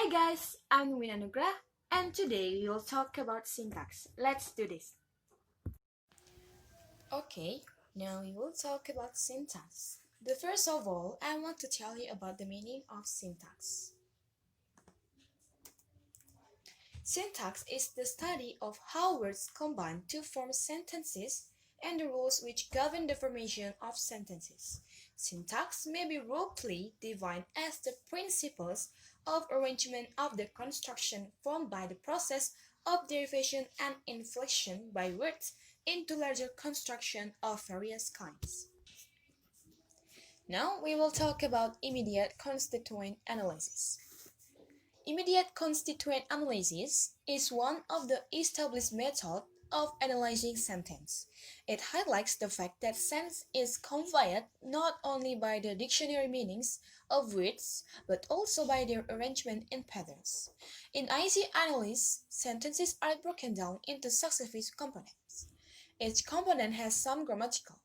Hi guys, I'm Winanugra and today we will talk about syntax. Let's do this. Okay, now we will talk about syntax. The first of all, I want to tell you about the meaning of syntax. Syntax is the study of how words combine to form sentences and the rules which govern the formation of sentences. Syntax may be roughly defined as the principles of arrangement of the construction formed by the process of derivation and inflection by words into larger construction of various kinds. Now we will talk about immediate constituent analysis. Immediate constituent analysis is one of the established methods of analyzing sentence. It highlights the fact that sense is conveyed not only by the dictionary meanings of words but also by their arrangement in patterns. In IC analysis, sentences are broken down into successive components. Each component has some grammatical.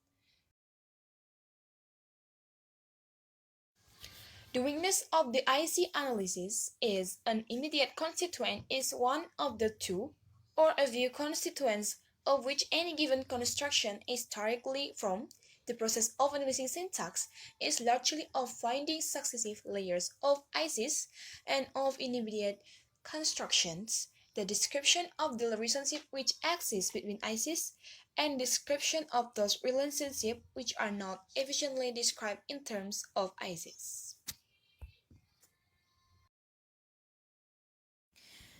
The weakness of the IC analysis is an immediate constituent is one of the two or a few constituents of which any given construction is directly from. The process of analyzing syntax is largely of finding successive layers of ICs and of immediate constructions, the description of the relationship which exists between ICs, and description of those relationships which are not efficiently described in terms of ICs.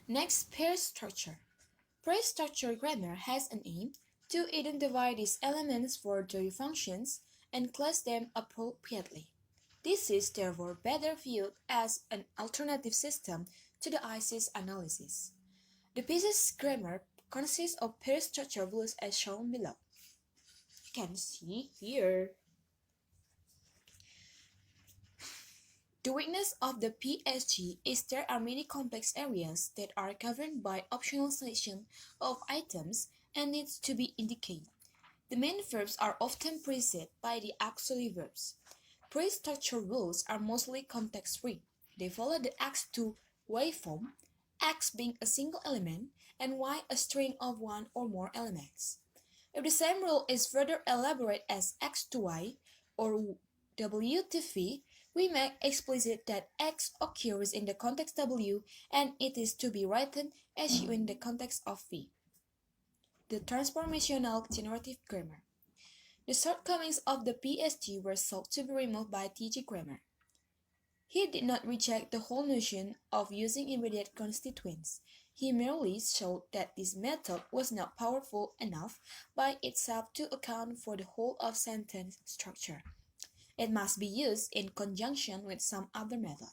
Next, pair structure. Pair structure grammar has an aim to identify these elements for their functions and class them appropriately. This is therefore better viewed as an alternative system to the ICS analysis. The PCS grammar consists of pair structure rules as shown below. You can see here. The weakness of the PSG is there are many complex areas that are governed by optional selection of items and needs to be indicated. The main verbs are often preceded by the auxiliary verbs. Pre-structure rules are mostly context-free. They follow the X2 waveform, X being a single element and Y a string of one or more elements. If the same rule is further elaborated as X to Y or W to V, we make explicit that X occurs in the context W and it is to be written as U in the context of V. The transformational generative grammar. The shortcomings of the PSG were sought to be removed by TG Grammar. He did not reject the whole notion of using immediate constituents. He merely showed that this method was not powerful enough by itself to account for the whole of sentence structure. It must be used in conjunction with some other method.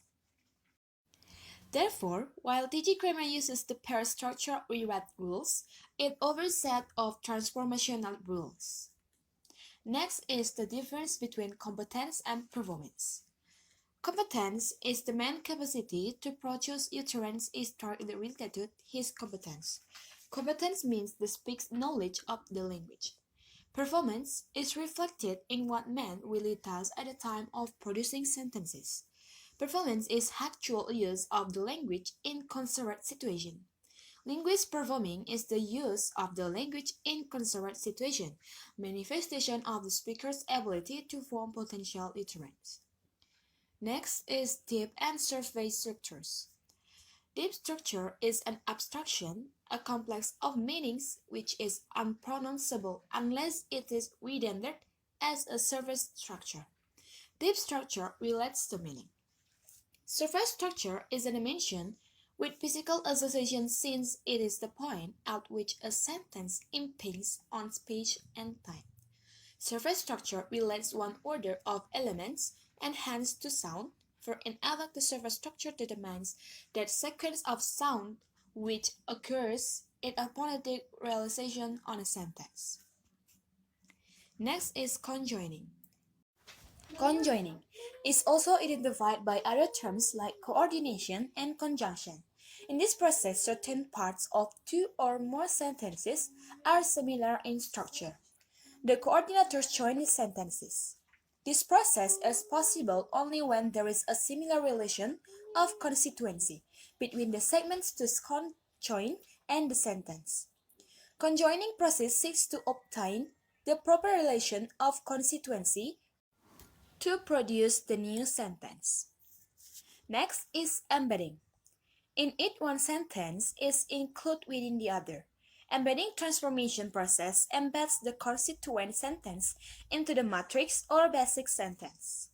Therefore, while TG Kramer uses the pair structure rewrite rules, it offers a set of transformational rules. Next is the difference between competence and performance. Competence is the man's capacity to produce utterance is directly related to his competence. Competence means the speaker's knowledge of the language. Performance is reflected in what man really does at the time of producing sentences. Performance is actual use of the language in concert situation. Linguist performing is the use of the language in concert situation, manifestation of the speaker's ability to form potential utterance. Next is deep and surface structures. Deep structure is an abstraction, a complex of meanings which is unpronounceable unless it is rendered as a surface structure. Deep structure relates to meaning. Surface structure is a dimension with physical association since it is the point at which a sentence impinges on space and time. Surface structure relates one order of elements and hence to sound, for in Alec the surface structure determines that sequence of sound which occurs in a phonetic realization on a sentence. Next is conjoining. Conjoining is also identified by other terms like coordination and conjunction. In this process, certain parts of two or more sentences are similar in structure. The coordinators join the sentences. This process is possible only when there is a similar relation of constituency between the segments to conjoin and the sentence. Conjoining process seeks to obtain the proper relation of constituency to produce the new sentence. Next is embedding. In it, one sentence is included within the other. Embedding transformation process embeds the constituent sentence into the matrix or basic sentence.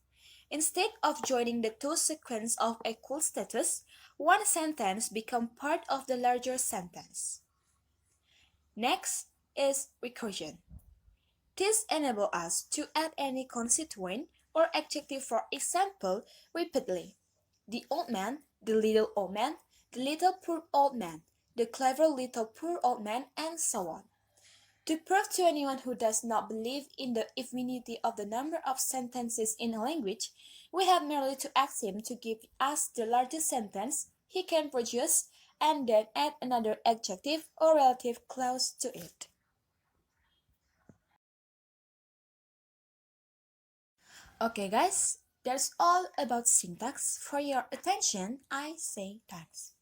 Instead of joining the two sequences of equal status, one sentence becomes part of the larger sentence. Next is recursion. This enables us to add any constituent or adjective, for example, repeatedly. The old man, the little old man, the little poor old man, the clever little poor old man, and so on. To prove to anyone who does not believe in the infinity of the number of sentences in a language, we have merely to ask him to give us the largest sentence he can produce and then add another adjective or relative clause to it. Okay guys, that's all about syntax. For your attention, I say thanks.